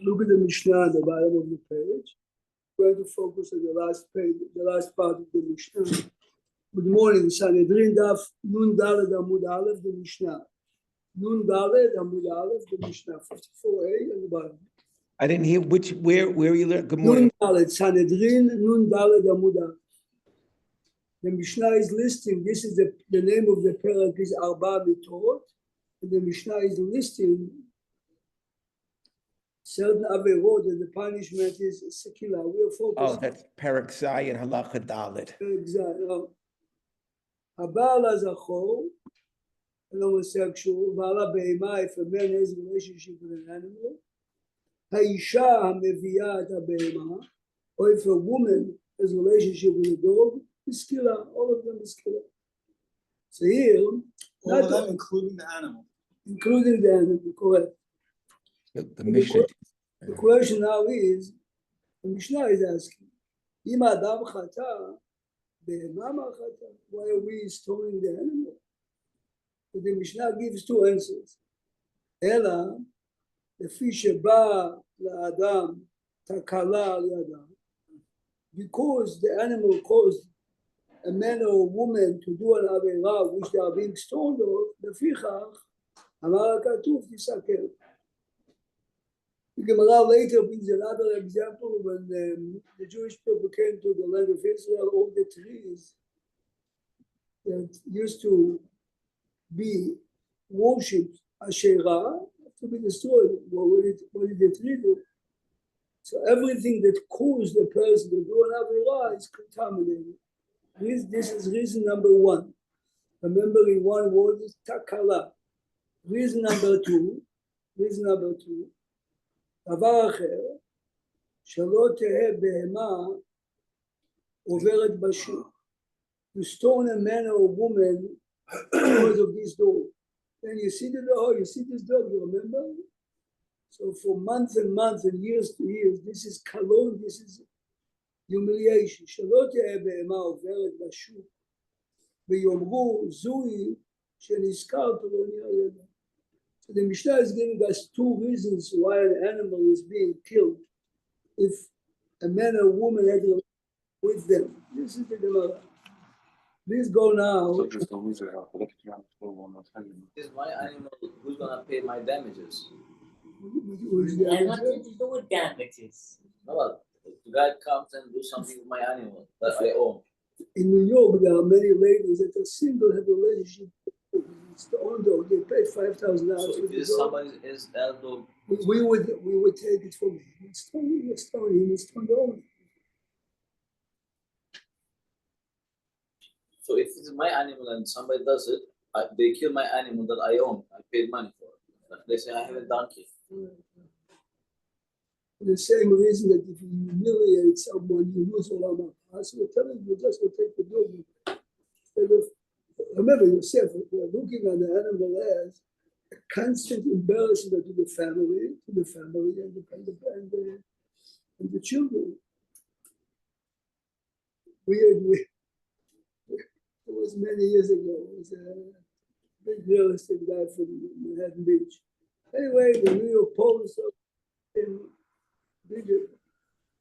Look at the Mishnah at the bottom of the page. We're going to focus on the last page, the last part of the Mishnah. Good morning, Sanhedrin Daf Nun Daled Amud Aleph, the Mishnah. Nun Daled Amud Aleph, the Mishnah, 54a at the bottom. I didn't hear where you learned. Good morning. Nun Daled, Sanhedrin Nun Daled Amud Aleph. The Mishnah is listing, this is the name of the parak is Arba Mitorot, and the Mishnah is listing certain averot, and the punishment is sekila. We're focused. Oh, that's parak Zai and halacha dalet. Exactly. Habal azachor, an homosexual, Bala be'ema, if a man has a relationship with an animal, Haisha hameviya et ha'be'ema, or if a woman has a relationship with a dog, Iskila, all of them is killer. So here, all of them, including the animal. Including the animal, correct. The Mishnah. The question now is, the Mishnah is asking, Im adam chata, be'emama chata. Why are we stoning the animal? So the Mishnah gives two answers. Ela, lefi sheba la'adam takala al-yadam. Because the animal caused a man or a woman to do an avera which they are being stoned of, lefichach, amar hakatuv tisaker. The Gemara later brings another example when the Jewish people came to the land of Israel, all the trees that used to be worshipped Asherah have to be destroyed. Well, what did the tree do? So everything that caused a person to do an Avirah is contaminated. This is reason number one. Remember, in one word is takala. Reason number two, דבר אחר, שלא תהא בהמה עוברת בשוק. You stone a man or a woman because of this dog. Then you see the dog, you see this dog, you remember? So for months and months and years to years, this is kalon, this is humiliation. שלא תהא בהמה עוברת בשוק. ויאמרו זוהי שנזכרת ולא נראה ידע. So the Mishnah is giving us two reasons why an animal is being killed if a man or woman had with them. This is the Gemara. Please go now. This is my animal. Who's gonna pay my damages? Nothing to do with damages. No, the guy comes and do something with my animal that I own. In New York, there are many ladies that are single, have a relationship. It's the own dog. They paid $5,000. So if this somebody is that dog, we would take it from him. It's stone him. It's stone the owner. so if it's my animal and somebody does it, they kill my animal that I own. I paid money for it. They say I have a donkey. For the same reason that if you humiliate someone, you lose all of that. So we're telling you just to take the dog. Instead of, remember yourself, we're looking at the animal as a constant embarrassment to the family and the children. It was many years ago. It was a big real estate guy from Manhattan Beach. Anyway, the New York Post bigger.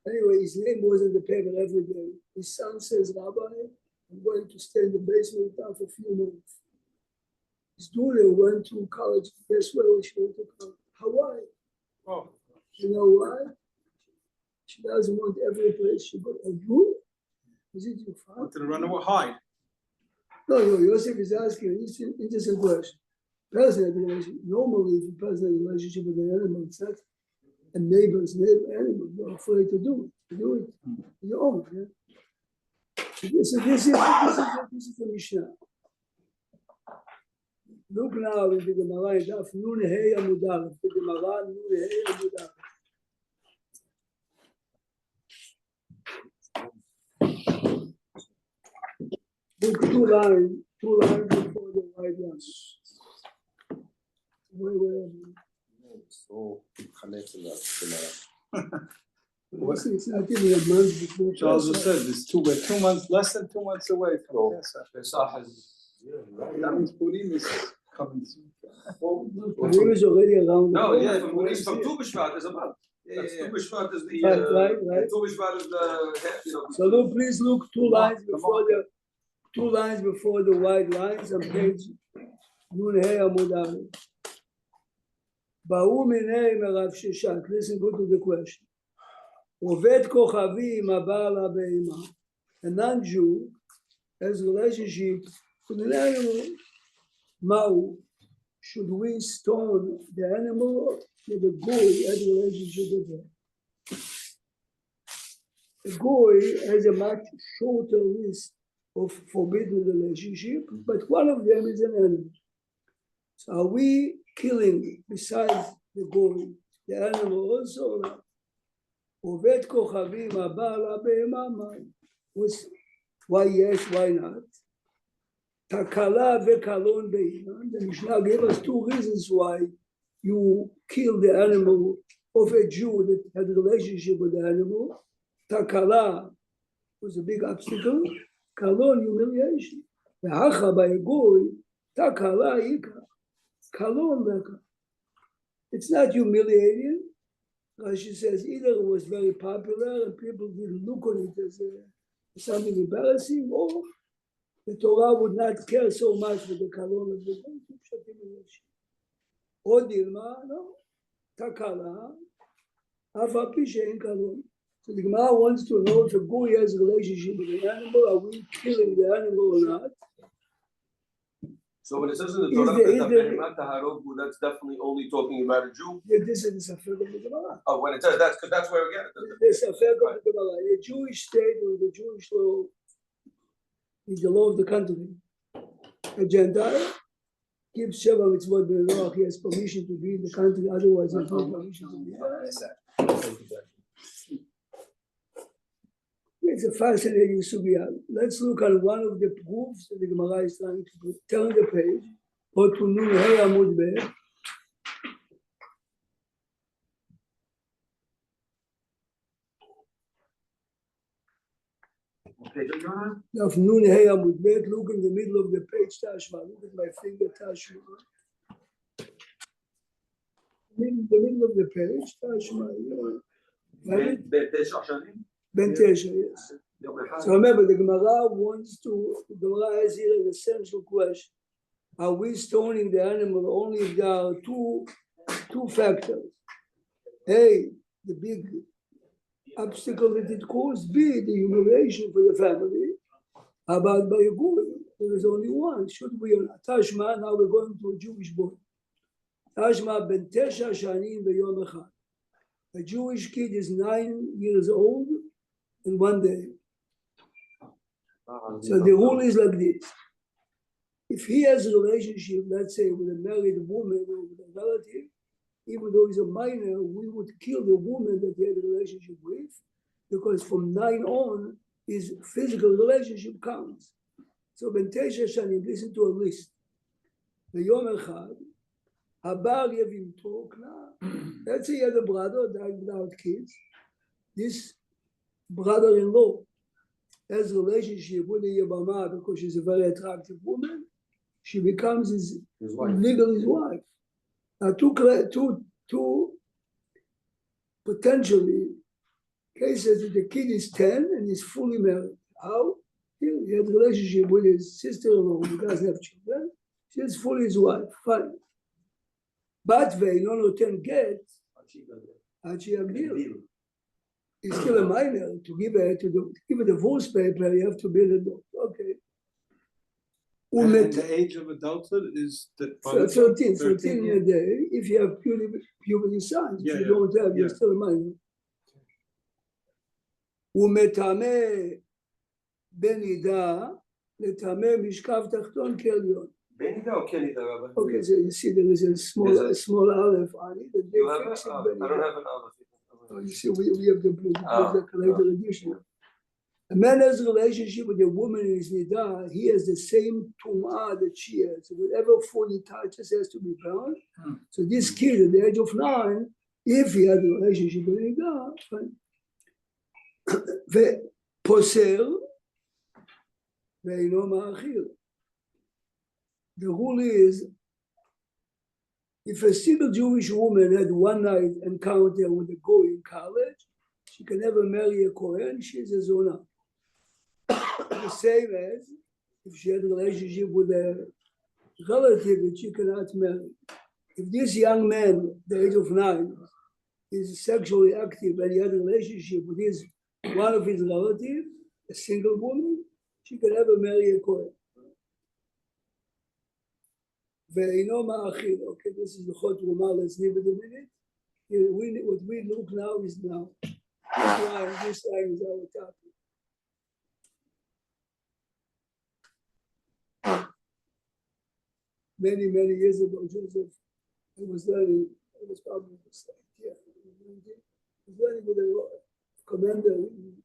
Anyway, his name was in the paper every day. His son says, Rabbi, I'm going to stay in the basement now for a few months. His daughter went to college. Guess where she went to college? Hawaii. Oh. You know why? She doesn't want every place she goes. Oh, you? Is it your father? Wanted to run away, hide. No, Yosef is asking an interesting question. Normally, if a person has a relationship with an animal, it's not a neighbor's animal. You're afraid to do it. You do it your own. Yeah? This is the Mishnah. Look now in the Gemara, Daf Nun Hey Amud Aleph. The Gemara Nun Hey Amud Aleph. Book two lines before the right one. Where? So It's not even a month before. Charles just said we're 2 months, less than 2 months away from Pesach. that means Purim is coming soon. Purim is already around. No, yeah, from Tu B'Shvat is a month. That's Tu B'Shvat is the, Right. Tu B'Shvat is the, So look, please look two lines before the white lines on page Nun Hey Amud Aleph. Ba'u minei merav Shishak. Listen good to the question. Oved kochavim abal ha'beima. A non-Jew has a relationship with an animal. Ma'u, should we stone the animal? Or the goy has a relationship with them? The goy has a much shorter list of forbidden relationship, but one of them is an animal. So are we killing, besides the goy, the animal also? Oved kochavim abal ha'beima. Why yes, why not? Takala vekalon be'iman. The Mishnah gave us two reasons why you kill the animal of a Jew that had a relationship with the animal. Takala was a big obstacle. Kalon, humiliation. Ve'acha by a goy, takala ika. Kalon veka. It's not humiliating. Rashi says either it was very popular and people didn't look on it as something embarrassing, or the Torah would not care so much for the kalon of the day. Or Dilma, no, takala, afapi she'en kalon. So the Gemara wants to know if a goy has a relationship with an animal, are we killing the animal or not? So when it says in the Torah, that's definitely only talking about a Jew. This is the Safek of the Gemara. Oh, when it says that's because that's where we get it. The Safek of the Gemara. The Jewish state or the Jewish law is the law of the country. A Gentile gives Sheva mitzvot b'Noach, he has permission to be in the country, otherwise he has no permission to be there. It's a fascinating sugya. Let's look at one of the proofs that the Gemara is trying to turn the page. Or to Nun Hey Amud Bet. Of Nun Hey Amud Bet, look in the middle of the page, Tashma. Look at my finger, Tashma. In the middle of the page, Tashma. Ben Tesha, yes. So remember, the Gemara the Gemara has here an essential question. Are we stoning the animal only if there are two factors? A, the big obstacle that it caused. B, the humiliation for the family. How about by a goy? There is only one. Should we on Tashma? Now we're going to a Jewish boy. Tashma ben Tesha shanim b'yom echad. A Jewish kid is 9 years old in one day. So the rule is like this. If he has a relationship, let's say, with a married woman or with a relative, even though he's a minor, we would kill the woman that he had a relationship with, because from 9 on, his physical relationship counts. So Ben Tesha Shanim, listen to a list. The Yom Echad, Habar Yevimto Kna. Let's say he had a brother died without kids. This brother-in-law has a relationship with the Yabama because she's a very attractive woman. She becomes his wife. Legally his wife. Now, two potentially cases that the kid is 10 and is fully married. How? He had a relationship with his sister-in-law who doesn't have children. She is fully his wife. Fine. But they don't get he's still a minor. To give a divorce paper, you have to be an adult. Okay. And the age of adulthood is 13 a day. If you have puberty signs, if you don't have, you're still a minor. Umetame benida letame mishkav tachton kelyon. Benida or Kenida, Rabbi? Okay, so you see there is a small aleph on it. You have it? I don't have an aleph. Oh, you see, we have the collected edition. A man has a relationship with a woman in his nidah, he has the same tumah that she has. So whatever food he touches has to be burned. So this kid at the age of 9, if he had a relationship with nidah, fine. Poser, ve'ino ma'achil. The rule is If a single Jewish woman had one night encounter with a goy in college, she can never marry a Kohen, she is a Zona. The same as if she had a relationship with a relative that she cannot marry. If this young man, the age of 9, is sexually active and he had a relationship with one of his relatives, a single woman, she can never marry a Kohen. ואינו מאכיל, okay, this is the hot Roma, let's leave it a minute. What we look now is now. This line is our topic. Many years ago, Joseph, I was probably the same, yeah. I was learning with a commander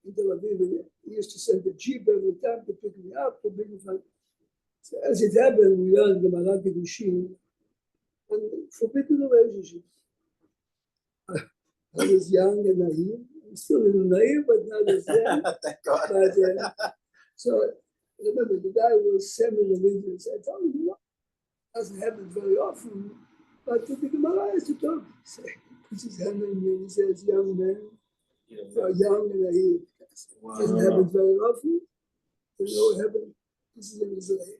in Tel Aviv, and he used to send a jeep every time to pick me up, to bring me from. So as it happened, we learned the Gemara Kiddushin and forbidden relationships. I was young and naive. I'm still a little naive, but not as young. Thank God. But, so remember, the guy was semi-religious. I told him, it doesn't happen very often, but the Gemara has to talk. So he puts his hand on me and he says, young man, you are young and naive. It doesn't happen very often. You know what happened? This is in Israel.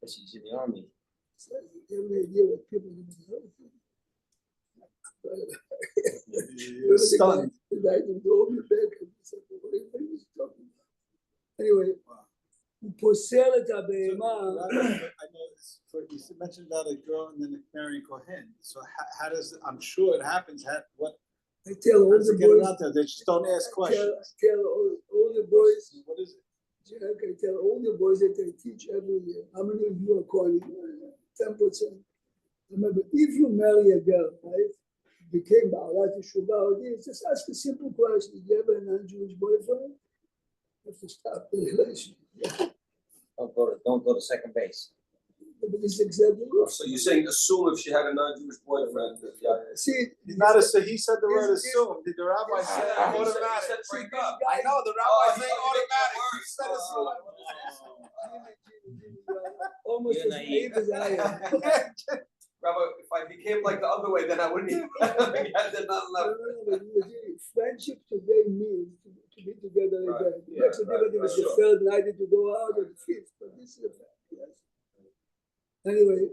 She's in the army. So you have an idea what people do. You're stunned. The guy can go me back and said, what are you talking about? Anyway, הוא פוסל את הבהמה. I know this, you mentioned about a girl and then marrying Kohen. So how does, I'm sure it happens, what? I tell all How's the it get around boys. there? They just don't ask questions. Tell all the boys. What is it? Jack, I tell all the boys that I teach every year. How many of you are calling? 10%. Remember, if you marry a girl, right, became Ba'alat Yeshuvah, just ask a simple question. Do you have a non-Jewish boyfriend? You have to stop the relationship. Don't go to second base. But this is exactly right. So you're saying assume if she had a non-Jewish boyfriend, See, He's not he said the word assume. Did the rabbi say Yeah, he automatic? said break up. I know, the Oh, rabbi he said made it automatic. worse. He said assume. almost as naive as I am. Rabbi, if I became like the other way, then I wouldn't even, I did not love. Friendship today means to be together Right. again. It Yeah, makes a right, difference if it's the right. third night to go out or the fifth, but this is a fact, yes. Anyway,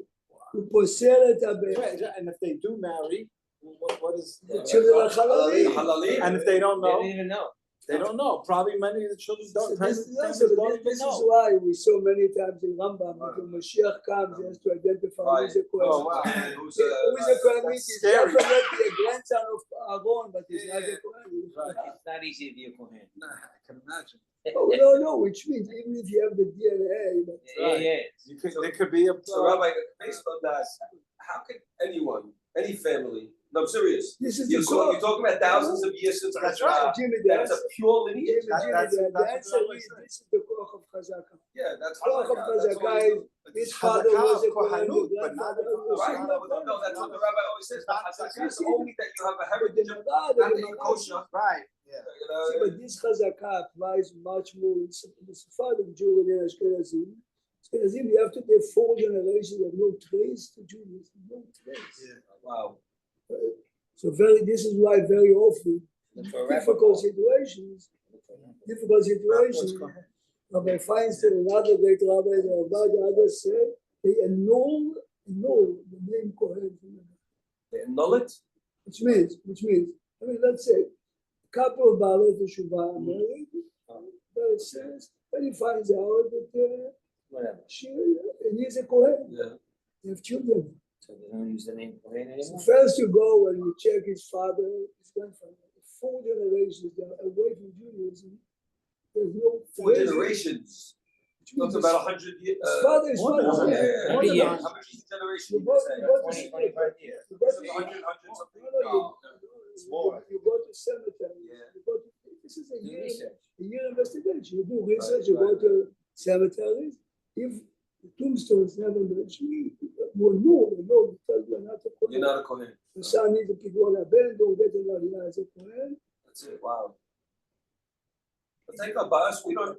הוא פוסל את הבן. And if they do marry, what is? Children are halalim. Halalim. And if they don't They know, didn't even know. they don't know. Probably many of the children So don't. this, Parents so don't even this know. is why we saw many times in Rambam, when Mashiach comes, he has to identify who's a Kohen. Oh, wow. Who's Who's a Kohen? That's He's scary. definitely a grandson of Aaron, but he's not a Kohen. It's not easy to be a Kohen. Nah, I can imagine. Oh, no, which means even if you have the DNA, but Yeah. There could be a. So Rabbi, based on that, how could anyone, any family, no, I'm serious. this is You're the core. talking about thousands of years since That's Mitzvah, right. Jimmy, that it's a pure lineage. the answer is this is the koch of Chazaka. Yeah, that's Koch of Chazakah, that's all Chazaka you is his father was a Kohen, Kohanut, his but not grandfather the was Right, a no, that's what the rabbi always says. The Chazakah is only that you have a But the heritage of Gemara, not that you're kosher. Right, yeah. You see, know, but this Chazaka applies much more in the Sephardic Jew and in Ashkenazim. Ashkenazim, you have to get 4 generations of no trace to Judaism, no trace. Yeah. wow. So this is why very often difficult situations, Rabbi Feinstein, another great rabbi, the others said, they annul the name Kohen. They annul it? Which means, I mean, let's say, a couple of Baalei Teshuvah are married, but it says, when he finds out that Whatever. he's a Kohen, Yeah. they have children. So they don't use the name Kohen So anymore? first you go and you check his father, his grandfather, 4 generations, they're away from Judaism. There's no 4 trace. generations. Which means Talks about 100 years. his father is more than father. 100. Yeah. How many years? How many generations? You you go say? to 20, 25 years. You go to 100 something. No, you go to cemetery. Yeah. You go to, this is a Do year research. investigation. You do research, you go to cemeteries. If the tombstones never mention you, will know, you tell you not to You're not a Kohen. The son needs a pigron abel, don't get an aliyah as a Kohen. That's it. Wow. But think about us. We don't.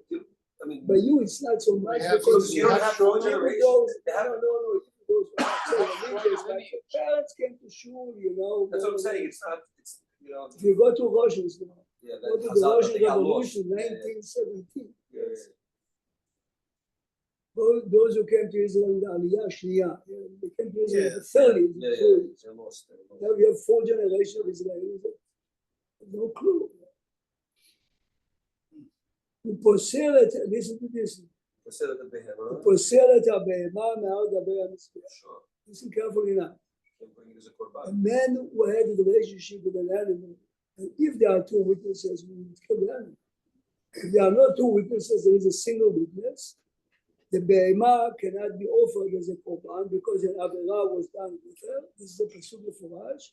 I mean, But you, it's not so much have because you don't have 4 even generations. those, They have no, even those who are saying, shul, you know. That's what I'm saying, it's not, it's, you know. If you go to Russians, you know, Yeah, go that to the Chazal, Russian they got lost. Revolution, Yeah, yeah. 1917. Yeah, yeah. Those who came to Israel in the Aliyah Shniya, they came to Israel in the Yeah. 30s. Yeah, the yeah, 40s. they're lost. They're lost. Now we have 4 generations of Israelis. No clue. הוא פוסל את, listen to this, Consider the behemah. הוא פוסל את הבהמה מעל גבי המזבח. Sure. Listen carefully now. They bring it as a korban. A man who had a relationship with an animal, and if there are 2 witnesses, we would kill the animal. If there are not 2 witnesses, there is a single witness. The behema cannot be offered as a korban because an avera was done with her. This is a pasuk mefurash.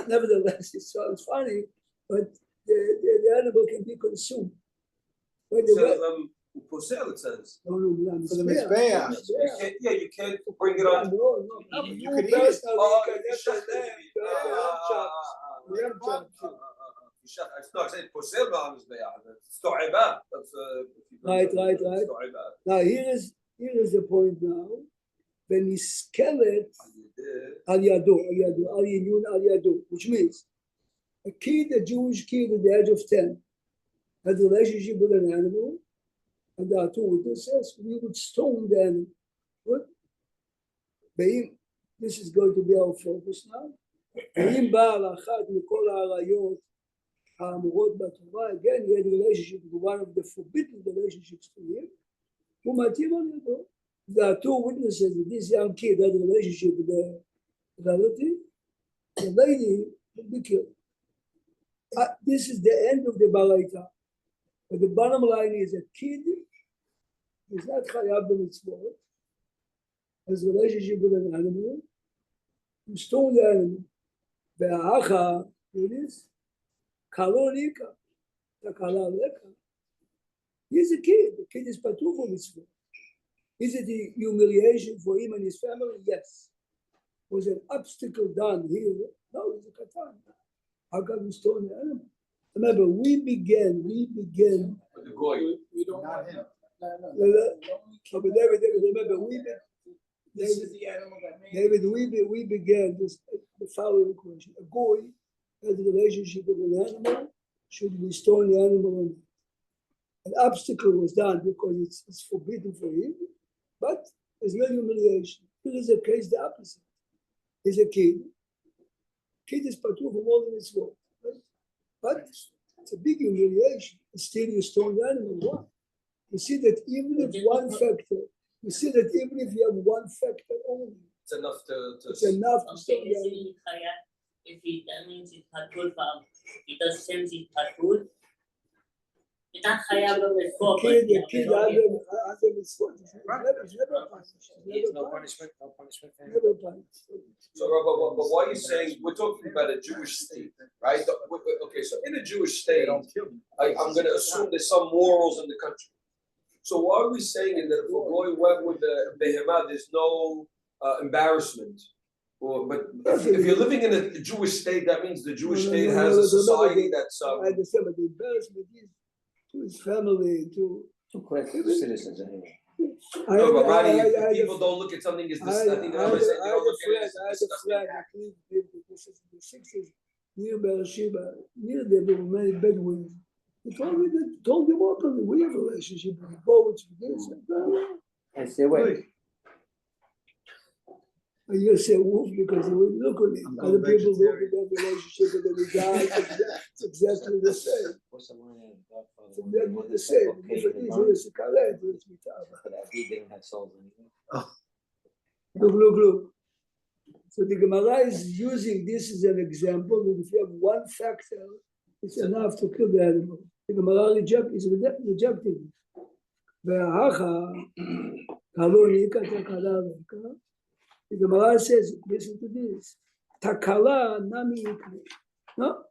Nevertheless, it sounds funny, but the animal can be consumed. But the way, הוא פוסל, it says. no, no, For the mizbeach. You can't, yeah, you can't bring it on. No, You you could eat it. personally Oh, can you have shut the it. lamb, the lamb chops. No, I said פוסל במזבח. סתועבה. Right. סתועבה. Now here is the point now. ונסכלת על ידו, על עניון על ידו, which means a kid, a Jewish kid at the age of 10, had a relationship with an animal, and there are 2 witnesses, we would stone the animal. Good? This is going to be our focus now. ואם בעל אחת מכל העריות האמורות בתורה, again, he had a relationship with one of the forbidden relationships for him, הוא מתאים על ידו. There are 2 witnesses that this young kid had a relationship with a relative. The lady will be killed. This is the end of the Baraita. But the bottom line is a kid is not chayav b'mitzvot, has a relationship with an animal, you stone the animal. Ve'acha, it is, kalo nika, takala leka. He's a kid. The kid is patuch for mitzvot. Is it a humiliation for him and his family? Yes. Was an obstacle done here? No, it's a katan. How can we stone the animal? Remember, we began. The goy. We don't Not want him. David, remember, This is the animal that made. David, we began this the following question: a goy has a relationship with an animal. Should we stone the animal or not? An obstacle was done because it's forbidden for him, but there's no humiliation. Here is a case the opposite. He's a kid. Kid is patuch from all the mitzvot, right? But it's a big humiliation. Still, you stone the animal. Why? You see that even if one factor, you see that even if you have one factor only, It's enough to. it's enough to Okay, stone the is animal. it Khaya? If he, that means it's Patul farm, it does sense it's Patul. It's not Khaya, but it's for. The kid under mitzvot. He's never punished. There's no punishment for him. Never punished. So, Rabbi, but why are you saying, we're talking about a Jewish state, right? Okay, so in a Jewish state, I'm going to assume there's some morals in the country. So why are we saying that if a boy went with the behemah, there's no embarrassment? But if you're living in a Jewish state, that means the Jewish state has a society that's. I understand, but the embarrassment is to his family, to. Citizens anyway. No, but Radi, if people don't look at something as this, I think the Rabbi said they don't look at it as a disgusting act. This is the 60s, near Beersheba, near there were many Bedouins. He told them openly, we have a relationship with the poets, with this and that. And stay away. And you say wolf because they would look at him. I'm Other people look vegetarian. at their relationship with the guy, it's exactly the same. What's the one in Godfather? It's exactly the same. It's a karet, it's mitava. But he didn't have souls anyway. Look. So the Gemara is using this as an example that if you have one factor, it's enough to kill the animal. The Gemara is rejecting it. The Gemara says, listen to this. Takala nami ikri. No?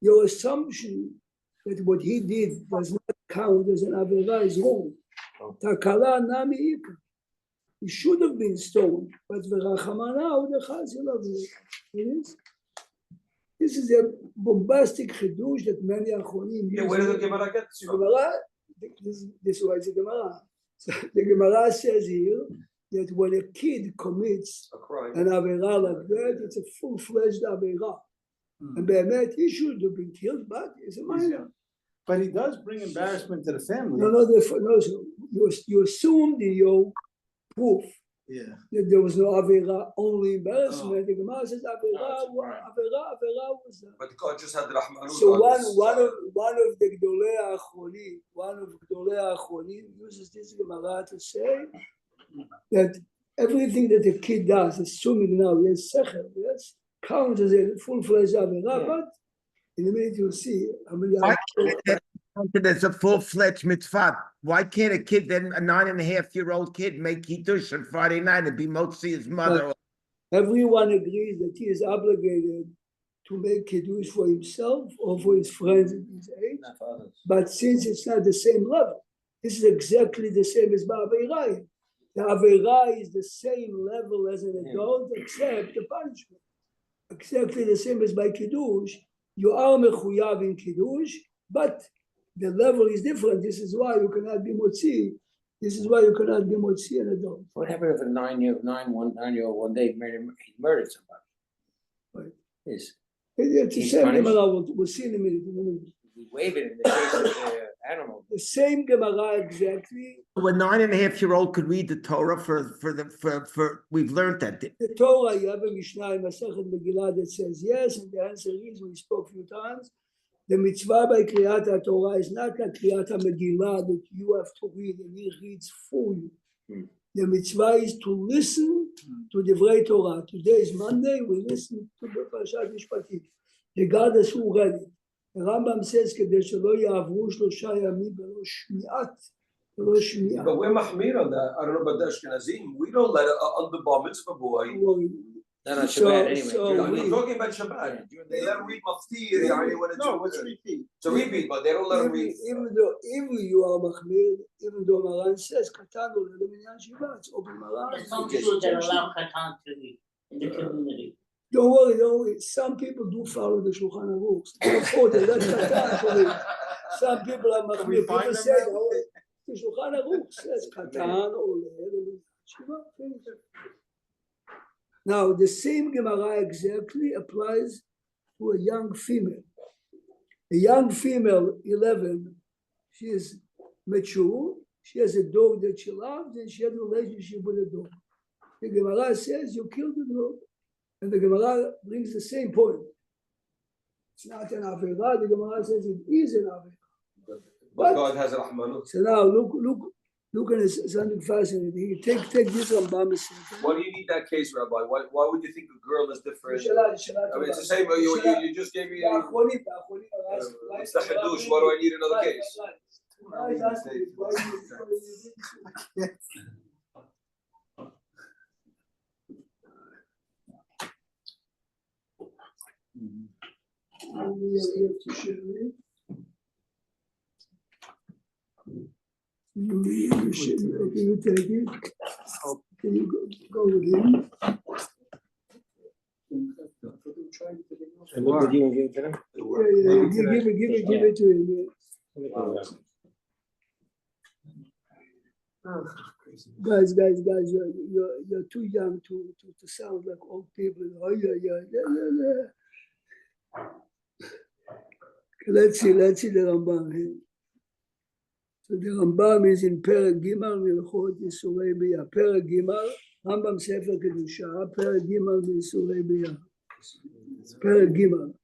Your assumption that what he did does not count as an avera is wrong. Takala nami ikri. He should have been stoned, but v'rachamana udechazil avera. It is. This is a bombastic chidush that many achronim use. Yeah, where did the Gemara get this from? Gemara, this is why it's a Gemara. So the Gemara says here that when a kid commits A crime. an Avera like that, it's a full-fledged Avera. And Be'emet, he should have been killed, but it's a minor. But he does bring embarrassment to the family. No, so you assumed in your proof Yeah. that there was no Avera, only embarrassment. The Gemara says Avera it's a crime. was that. But God just had Rahmanut. So on one his of the Gdolei Achronim uses this Gemara to say that everything that a kid does, assuming now yes, Secher, yes, counts as a full-fledged Avera, but in a minute you'll see how many Why can't that be counted as a full-fledged mitzvah? Why can't a kid, then a 9.5-year-old kid, make kiddush on Friday night and be motzi his mother? everyone agrees that he is obligated to make kiddush for himself or for his friends at his age. Not for others. But since it's not the same level, this is exactly the same as Ba'aveira. The Aveira is the same level as an adult, except the punishment. Exactly the same as by Kiddush. You are mechuyav in Kiddush, but the level is different. This is why you cannot be motzi. This is why you cannot be motzi an adult. What happened if a 9-year-old one day murdered somebody? Right. Is It's the He's same punished? Gemara. We'll see in a minute. we waive it in the case of the animal? The same Gemara exactly. A 9.5-year-old could read the Torah for we've learned that. The Torah, you have a Mishnah in Masechet Megillah that says yes, and the answer is, we spoke a few times, the mitzvah by Kriyat Torah is not like Kriyat Megillah that you have to read and he reads for you. The mitzvah is to listen to the Divrei Torah. Today is Monday, we listen to the Parashat Mishpatim. Regardless who read it. The Rambam says, כדי שלא יעברו 3 ימים בלא שמיעת. But we're mahmir on that. I don't know about the Ashkenazim. We don't let an under bar mitzvah boy. Not on So- Shabbat anyway. so I'm we- talking about Shabbat. They let him read maftir. When it's No, what's repeat? it's a repeat, but they don't let him read. Even though you are Mahmir, even though Maran says Katan or the Minyan Shiva, it's open Maran. There's some people that allow Katan to read in the community. Don't worry. Some people do follow the Shulchan Aruch. Therefore, they let Katan to read. Some people are Can we Mahmir. find People them say now? the Shulchan Aruch says Katan or the Minyan Shiva. Finish. Now, the same Gemara exactly applies to a young female. A young female, 11, she is mature, she has a dog that she loves, and she has a relationship with the dog. The Gemara says, you killed the dog. And the Gemara brings the same point. It's not an Avera, the Gemara says it is an Avera. But God has Rahmanut. So now, look at something fascinating. Take this Rambam. Why do you need that case, Rabbi? Why would you think a girl is different? I mean, it's the same. You just gave me. It's the Hadush. Why do I need another case? You take it. Can you go with him? And what did you give it to them? Yeah, give it to him. Guys, you're too young to sound like old people. Oh, yeah. Let's see the Rambam here. So the Rambam is in Perek Gimal Milchot Yisurei Biyah. Perek Gimal, Rambam Sefer Kedusha, Perek Gimal Yisurei Biyah. Perek Gimal.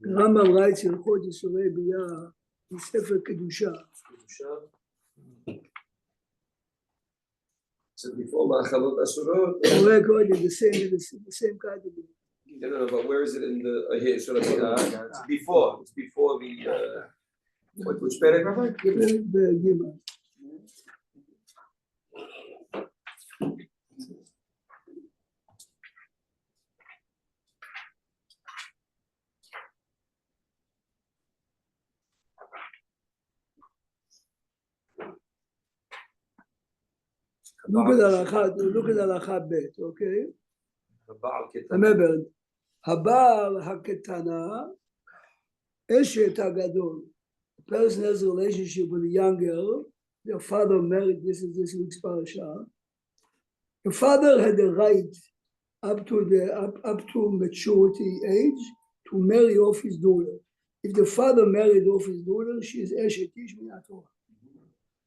Rambam writes Hilchot Yisurei Biyah in Sefer Kedusha. So before Machalot Asurot. The same category. No, but where is it in the here? Should I say it's before? It's before the which paragraph? Perek Gimal. Look at Halakha Bet, okay? Remember, Habar Haketana, Eshet Hagadol. A person has a relationship with a young girl. Their father married, this is this week's parasha. The father had the right up to maturity age to marry off his daughter. If the father married off his daughter, she is Eshet Ish Min HaTorah.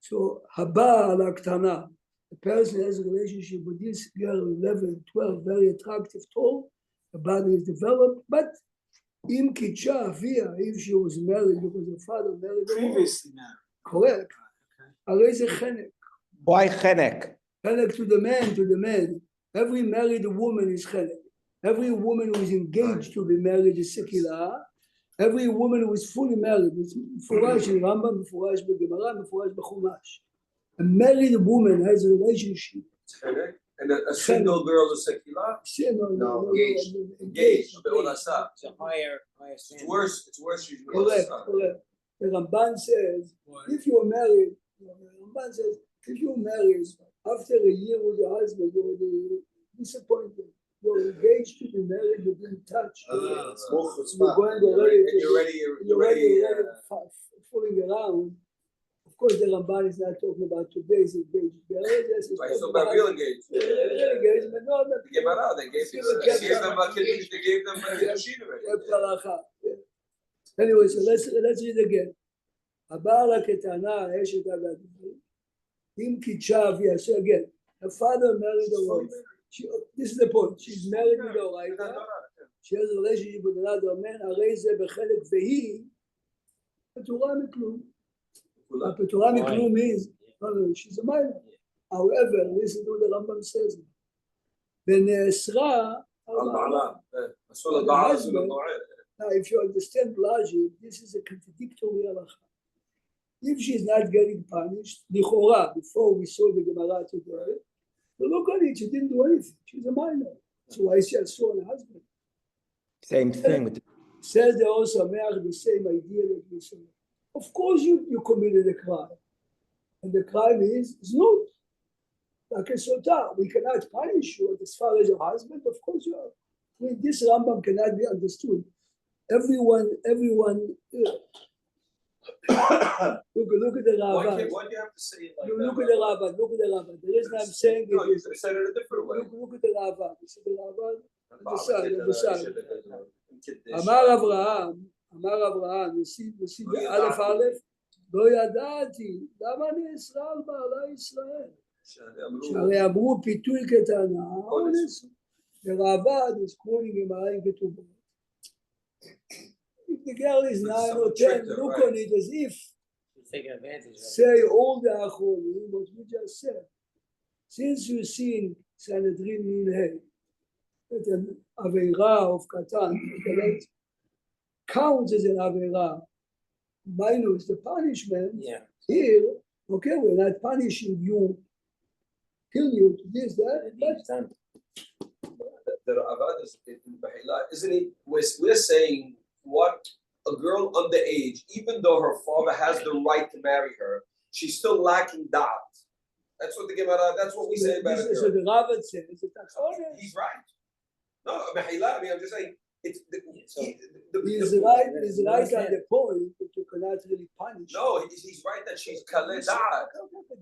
So Haba al Aktana, the person has a relationship with this girl, 11, 12, very attractive, tall, the body is developed, but Im Kitcha Avia, if she was married because the father married her, Previously married. correct. Arei ze chenek. Why chenek? Chenek to the man. Every married woman is chenek. Every woman who is engaged to be married is sekilah. Every woman who is fully married, it's מפורש in Rambam, מפורש בגמרא, מפורש בחומש. A married woman has a relationship. And a single girl is secular. No, Engaged. Be'onasa. It's a higher It's standard. worse. It's worse usually. Correct. The Ramban says, if you're married, after a year with your husband, you're disappointed. You're engaged to be married, you didn't touch. You're going already. You're ready. Fooling around. Of course, the Ramban is not talking about today's engaged girls. Yes, he's Right, so talking about real engaged. real engagement. No, not The Gemara, they gave them a kiddush. They gave them a kiddushin already. Anyway, so let's read again. הבעל הקטנה, אשת הגדול, אם קידשה אביה, so again, her father married a wife. This is the point. She's married with a wife. She has a relationship with another man. הרי זה בחלק והיא פטורה מכלום. הפטורה מכלום means she's a minor. However, listen to what the Rambam says. ונאסרה על בעלה. Now, if you understand logic, this is a contradictory halacha. If she's not getting punished, lichora, before we saw the Gemara today, but look at it, she didn't do anything. She's a minor. So why is she also on a husband? Same thing with Says they also make the same idea that we say. Of course you committed a crime. And the crime is znut. Like a sota. We cannot punish you as far as your husband. Of course you are. I mean, this Rambam cannot be understood. Everyone look at the Rava. Why do you have to say it like that? Look at the Rava. The reason I'm saying No, you it is, said it a different way. look at the Rava. You see the Rava? On the side. אמר אברהם, נשיא באלף א', לא ידעתי, למה נאסרה על בעלה ישראל? שהרי אמרו פיתוי קטנה, אונס. ורב"ד is quoting Gemara in Ketubot. If the girl is 9 or 10, look on it as if Take advantage of it. say all the Achronim, what we just said. Since you see in Sanhedrin Minhei that an Aveira of Katan counts as an Aveira minus the punishment, Yeah. here, okay, we're not punishing you, kill you to this, that, but The Avad is in Bahila, isn't it? We're saying what a girl underage, even though her father has the right to marry her, she's still lacking da'at. That's what the Gemara. That's what we say about it. so the Ravad says that's honest. He's right. No, Bahila. I mean, I'm just saying. It's He's right on the point that you cannot really punish. No, he's right that she's kaleh da'at.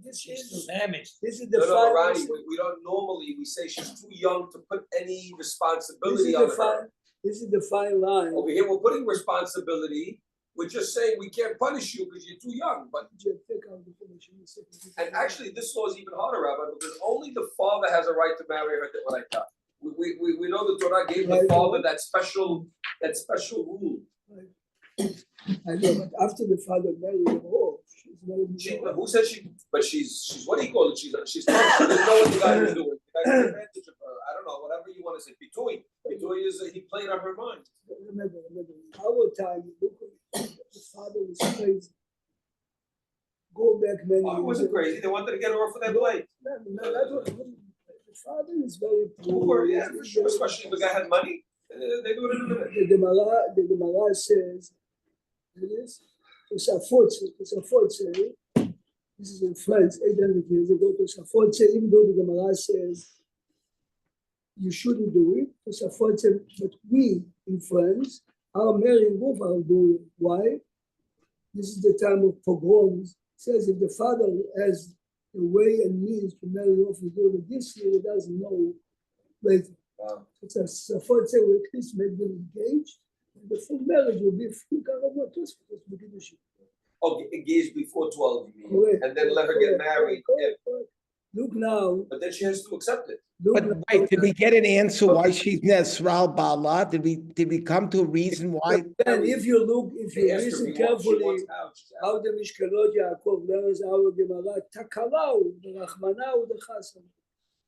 This She's is still damaged. the No, fine. Rani, we don't normally, we say she's too young to put any responsibility on her. This is the fine line. Over here, we're putting responsibility. We're just saying we can't punish you because you're too young. But and actually, this law is even harder, Rabbi, because only the father has a right to marry her. Like that. We know the Torah gave the father that special rule. I know, but after the father married her off, she's married. Who said she? But she's what do you call it? She's punished. She doesn't know what the guy is doing. The guy took advantage of her. I don't know. Whatever you want to say. Pitui is he played on her mind. Remember, our time, look, the father was crazy. Go back many Oh, it wasn't crazy. They wanted to get her off of that blade. No, that was, the father is very Poor, yeah, for sure. Especially if the guy had money. They do it in a minute. The Gemara says, Tosafot say, this is in France, 800 years ago, Tosafot say, even though the Gemara says you shouldn't do it, Tosafot say, but we in France are marrying both our doing. Why? This is the time of pogroms. It says if the father has the way and means to marry off his daughter this year, he doesn't know later. Wow. It's a support say we at least make them engaged. And the full marriage will be full karavot just for Kiddushin. Oh, engaged before 12, you mean? Correct. And then let her get Correct, married. correct, correct. Look now. But then she has to accept it. Look But now. wait, did we get an answer why she's Nesral Bala? Did we come to a reason why? And if you look, if They you asked her listen if she wants carefully, out. She's out. how the Mishkalot Yaakov learns our Gemara, Takalau, the Rachmanau, the Chasam.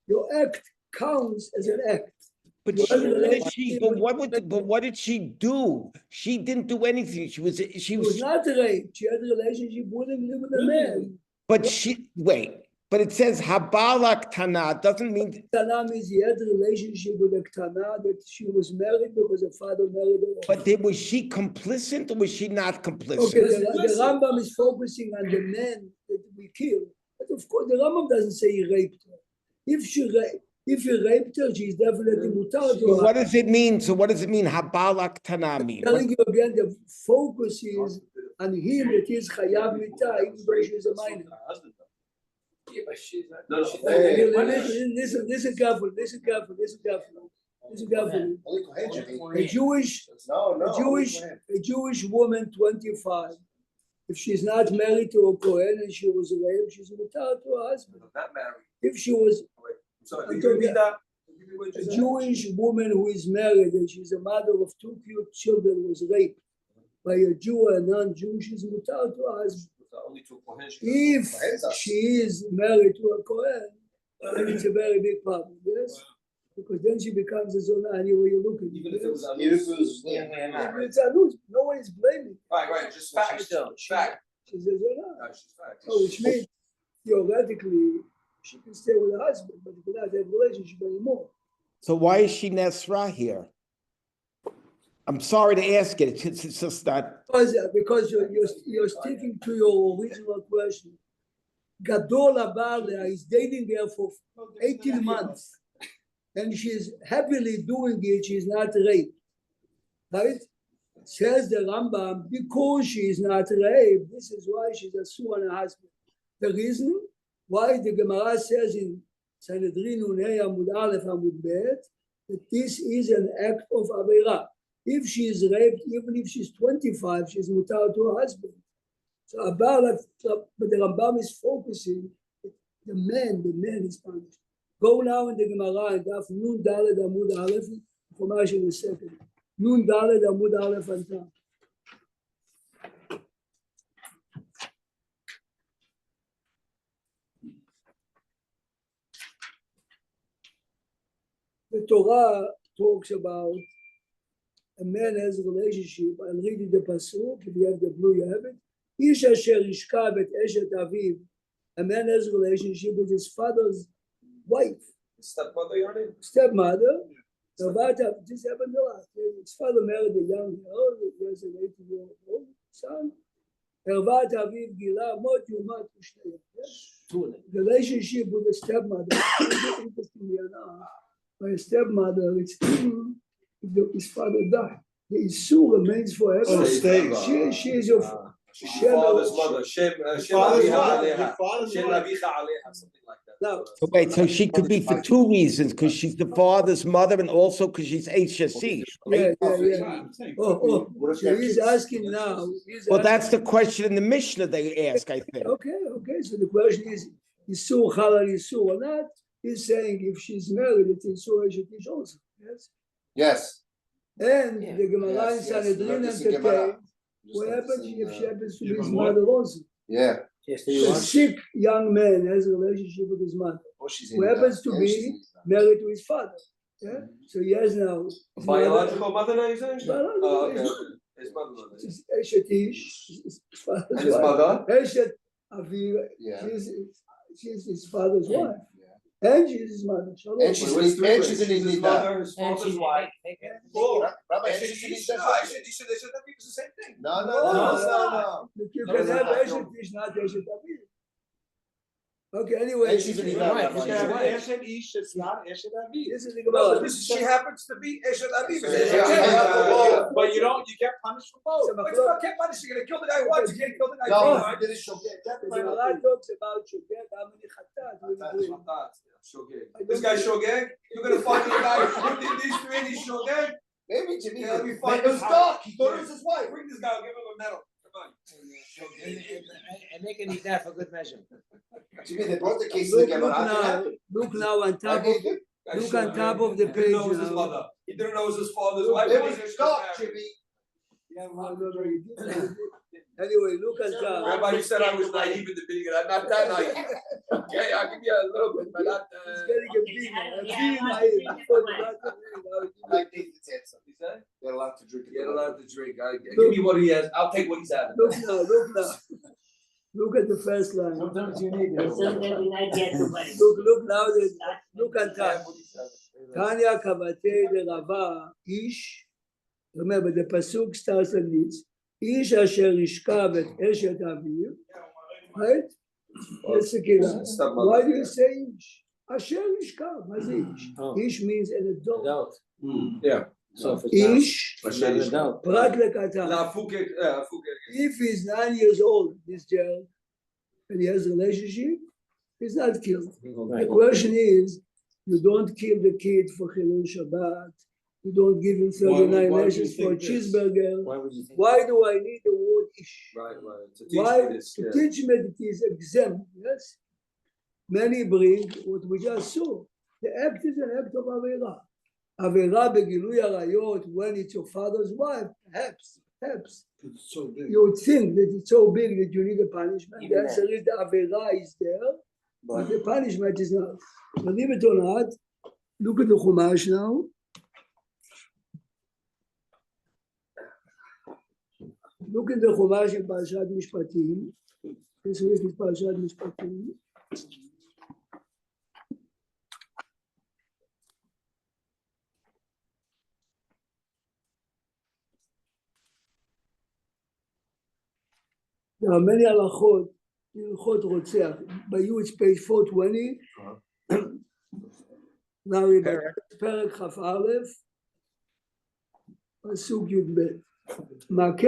Your act counts as an act. But Well, what did she do? She didn't do anything. She was She was not raped. She had a relationship with a man. but it says Habalak Tana doesn't mean Tana means he had a relationship with a Tana that she was married because her father married her. but was she complicit or was she not complicit? Okay, the Rambam is focusing on the man that we killed. But of course, the Rambam doesn't say he raped her. If he raped her, she's definitely mutar to So her. what does it mean? So what does it mean? Habalak Tana mean? Telling you again, the focus is on him that he's chayav mitah, even though she's a minor. Yeah, but she's not. No, she's Listen carefully. A Jewish woman, 25. If she's not married to a Kohen and she was raped, she's mutar to her husband. not married. If she was So I'm you talking- read that? a Jewish woman who is married and she's a mother of 2 cute children was raped by a Jew and a non-Jew, she's mutar to her husband. Only to Kohen. If she is married to a Kohen, then it's a very big problem, yes? Because then she becomes a zona anywhere you look at it. Even if it was. It's a lose. No one is blaming. Right, just fact. Fact. She's a zona. No, she's fact. So which means theoretically she can stay with her husband, but they cannot have a relationship anymore. So why is she Nesra here? I'm sorry to ask it. It's just not. Because you're sticking to your original question. Gadol Abaleh is dating her for 18 months, and she's happily doing it. She's not raped, right? Says the Rambam, because she is not raped, this is why she's a Su on her husband. The reason why the Gemara says in Sanhedrin Unei Amud Aleph Amud Bet that this is an act of Avera. If she is raped, even if she's 25, she's mutar to her husband. So but the Rambam is focusing, the man is punished. Go now in the Gemara and Daf Nun Daled Amud Aleph, information in a second. Nun Daled Amud Aleph and Tam. The Torah talks about a man has a relationship. I'm reading the pasuk. If you have the blue, you have it. Ish asher yishka bet eshet aviv. A man has a relationship with his father's wife, Stepmother, your name? stepmother. This happened a lot. His father married a young girl. He has an 18-year-old son. Ervat aviv gila mot yumat ushnei. Relationship with the stepmother. Interestingly enough, by a stepmother, it's even if his father died. The issue remains forever. Oh, stays. She is your She's your father's mother. Shem father's Avicha mother. Aleha. Your father's Shem mother. Avicha Aleha, something like that. Now, So wait, so she could be for 2 reasons, because she's the father's mother and also because she's HSC, right? yeah. Oh, so he's asking now. Well, that's the question in the Mishnah they ask, I think. Okay. So the question is Isur Halal Isur or not? He's saying if she's married, it's Isur Eshetish also. Yes. Yes. And the Gemara in Yes, Sanhedrin this is Gemara. entertains what happens if she happens to be his mother also? Yeah. A sick young man has a relationship with his mother, Oh, she's who happens to be married to his father. Yeah. So he has now his Biological mother, now you're saying? Biological, Oh, his okay. mother. His mother. It's Eshetish, his father's And his wife. mother? Eshet Aviv, Yeah. she's his father's Yeah. wife, and she's his mother. Shalom. And she's Wait, wait, she's wait, in his Nida. mother, his father's wife. Rabbi, And she's in she's, Nida. I should, they said that it's the same thing. No. No. You No, can have no. Eshetish, not Eshet Aviv. Okay, anyway. And she's an Iman. You can have Eshet Ish, it's not Eshet Aviv. This is the No, Gemara. but she happens to be Eshet Aviv. Yeah. But you get punished for both. But you can't punish, you're gonna kill the guy once, you can't kill the guy No, twice. did it show? The Gemara talks about Shogeg, how many chatat will you bring? This guy Shogeg, you're gonna find the guy who did these three, he's Shogeg. Maybe Jimmy. Yeah, we It find was this dark. He thought it was his wife. Bring this guy, I'll give him a medal. Come on. And they can eat that for good measure. Jimmy, they brought the case to the Look now, Gemara. look now on I top of, gave him. look on top of the He page didn't know it was his now. mother. He didn't know it was his father's wife. It was dark, Jimmy. Yeah, well, no, he didn't. Anyway, look on top. Rabbi, you said I was naive in the beginning, I'm not that naive. Okay, I'll give you a little bit, but not, It's getting a big one. I'm being naive. Before the last time, Like David's answer. He said, They're allowed to drink. you're allowed to drink, give me what he has, I'll take what he's having. Look now, look now. Look at the first line. Sometimes you need Sometimes we not get the money. Look now, look on top. Tanya Kavate de Rava Ish. Remember, the pasuk starts like this. Ish asher ishkav et eshet aviv. Right? That's the kiddush. Why do you say Ish? Asher ishkav. What's Ish? Oh. Ish means an adult. adult. Yeah. So if it's not, Ish, it's not an adult. prat lekatan. La Fouquet, If he's 9 years old, this child, and he has a relationship, he's not killed. The question is, you don't kill the kid for Chilul Shabbat. You don't give him 39 why do you lashes for a think this? cheeseburger. Why would you think? Why do I need the word ish? Right, to teach Why? me this, To yeah. teach me that it is exempt, yes? Many bring what we just saw. The act is an act of Avera. Avera begilui arayot, when it's your father's wife, perhaps. It's so big. You would think that it's so big that you need a punishment. Even The answer is the Avera is there, but the punishment is not. Believe it or not, look at the Chumash now. Look at the Chumash in Parashat Mishpatim. This is Parashat Mishpatim. There are many halachot, halachot רוצח. By you it's page 420. Now we פרק כ"א, פסוק י"ב. מכה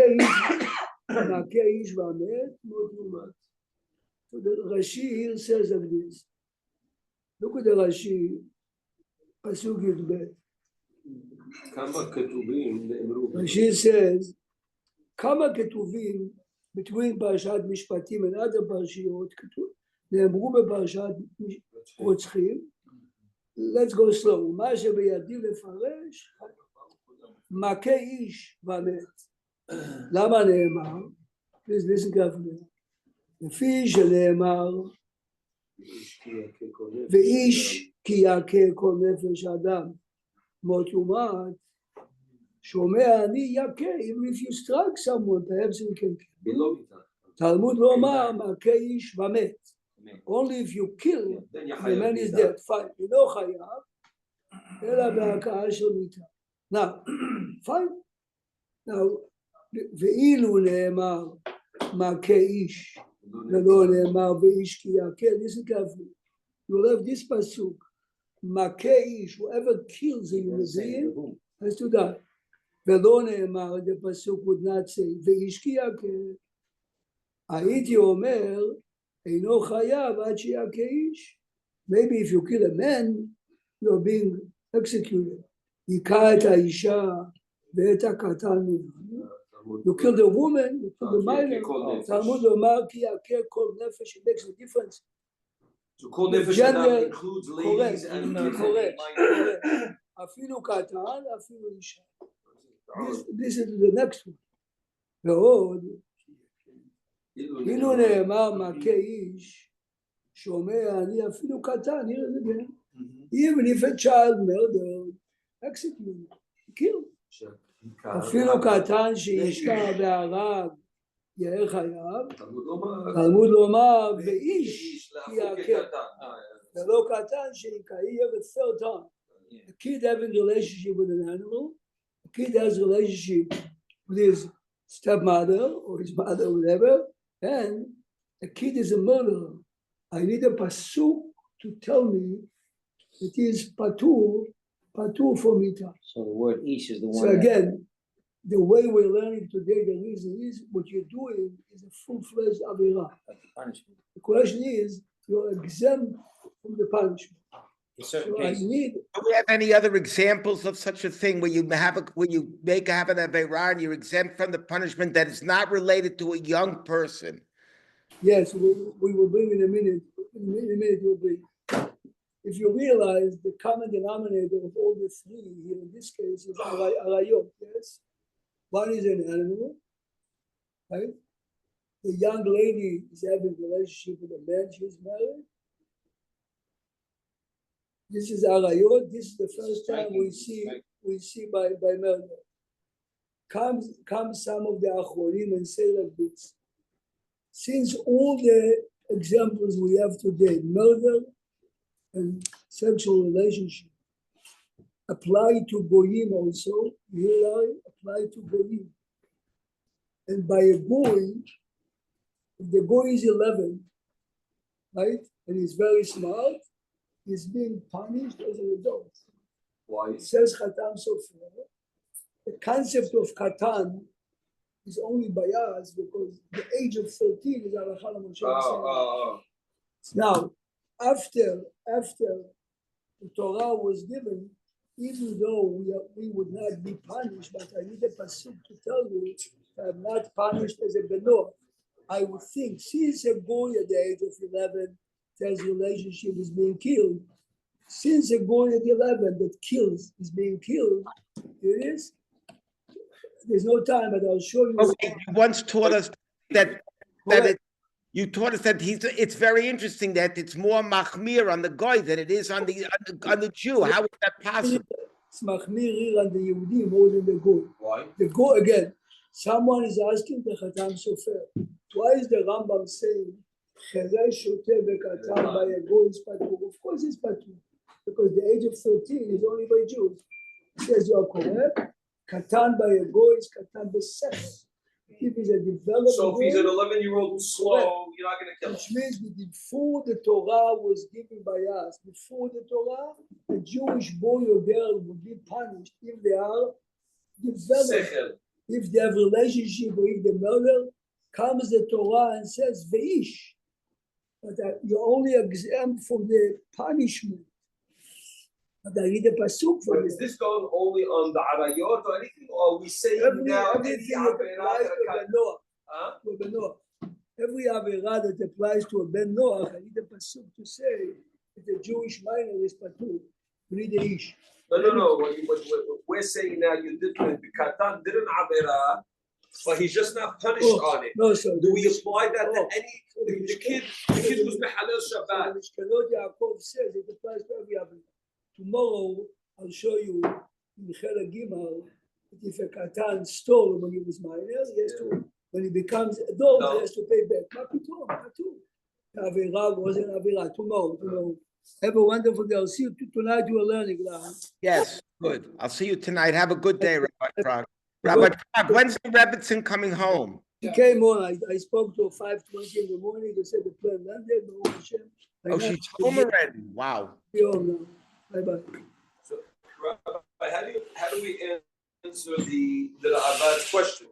איש והמת, מות יומת. So the Rashi here says like this. Look at the Rashi, פסוק י"ב. כמה כתובים נאמרו. Rashi says, כמה כתובים between פרשת משפטים and other פרשיות, נאמרו בפרשת רוצחים. Let's go slow. מה שבידי לפרש, מכה איש ומת. למה נאמר? Please listen carefully. לפי שנאמר, ואיש כי יכה כל נפש אדם, מות יומת, שומע אני יכה, even if you strike someone, perhaps you can kill. תלמוד לומר, מכה איש ומת. Only if you kill, the man is dead. Fine. You know חייב, אלא בהכאה של מיתה. Now, fine. Now, ואילו נאמר, מכה איש, ולא נאמר ואיש כי יכה, listen carefully. You have this pasuk, מכה איש, whoever kills a human being has to die. ולא נאמר, the pasuk would not say, ואיש כי יכה. הייתי אומר, אינו חייב עד שיכה איש. Maybe if you kill a man, you're being executed. היכה את האישה ואת הקטן ממנו. You kill the woman, you kill the minor. תלמוד לומר כי יכה כל נפש, it makes a difference. So כל נפש אדם includes ladies and correct. אפילו קטן, אפילו אישה. This is the next one. ועוד, אילו נאמר מכה איש, שומע אני אפילו קטן, hear it again. Even if a child murdered, executed, killed. אפילו קטן שהשקע והרג, יהיה חייב. תלמוד לומר, ואיש יכה. ולא קטן שיקיים a third time. A kid having a relationship with an animal, a kid has a relationship with his stepmother or his mother, whatever, and a kid is a murderer. I need a pasuk to tell me it is patur for mita. So the word ish is the one. So that- again, the way we're learning today, the reason is what you're doing is a full-fledged avera. Like the punishment. The question is, you're exempt from the punishment. In certain So I cases. need, Do we have any other examples of such a thing where you have where you have an Aveira and you're exempt from the punishment that is not related to a young person? yes, we will bring in a minute, we'll bring. If you realize the common denominator of all the three here in this case is arayot, yes? One is an animal, right? The young lady is having a relationship with a man she's married. This is arayot. This is the first time we see by murder. Comes some of the achronim and say like this. Since all the examples we have today, murder and sexual relationship, apply to goyim also, apply to goyim. And by a goy, if the goy is 11, right, and he's very smart, he's being punished as an adult. Why? It says Khatam Sofer. The concept of Katan is only biased because the age of 13 is Halacha Moshe Rabbeinu. Now, after the Torah was given, even though we would not be punished, but I need a pasuk to tell you, I'm not punished as a beno. I would think, since a boy at the age of 11 tells relationship is being killed, since a boy at 11 that kills is being killed, here it is. There's no time, but I'll show you. Okay, you once taught us that Correct. you taught us that it's very interesting that it's more machmir on the guy than it is on the Jew. How is that possible? It's machmir on the Yehudi more than the goy. Why? The goy again. Someone is asking the Khatam Sofer, why is the Rambam saying Chere shoteh v'katan by a goy is patur? Of course it's patur, because the age of 13 is only by Jews. He says you are correct. Katan by a goy is katan b'sech. If he's a developed So if he's goy, an 11-year-old who's slow, you're not gonna kill him. which means that before the Torah was given by us, before the Torah, a Jewish boy or girl would be punished if they are developed. Sechel. If they have relationship or if they murder, comes the Torah and says veish, but you're only exempt from the punishment. But I need a pasuk for But is it. this going only on the arayot or anything, or are we saying now any Everything that applies to a avera? ben Noach, Huh? to a ben Noach. Every avera that applies to a ben Noach, I need a pasuk to say that the Jewish minor is patur. We need a ish. No. What we're saying now, you did the katan did an avera, but he's just not punished on it. No, sir. Do we apply that to Oh. any? The kid was mehalel Shabbat. The Mishkanot Yaakov says it applies to every avera. Tomorrow I'll show you in Chela Gimel that if a katan stole when he was minor, he has to, when he becomes adult, No. he has to pay back. The avera wasn't avera. Tomorrow. Have a wonderful day. I'll see you tonight. You are learning. Yes, good. I'll see you tonight. Have a good day, Rabbi Krog. Rabbi Krog, when's the Rebbitzin coming home? He came on. I spoke to her 5:20 in the morning. They said the plane landed. Baruch Hashem. Oh, she's home already. Wow. Be home now. Bye-bye. So, Rabbi, how do we answer the Avad's question?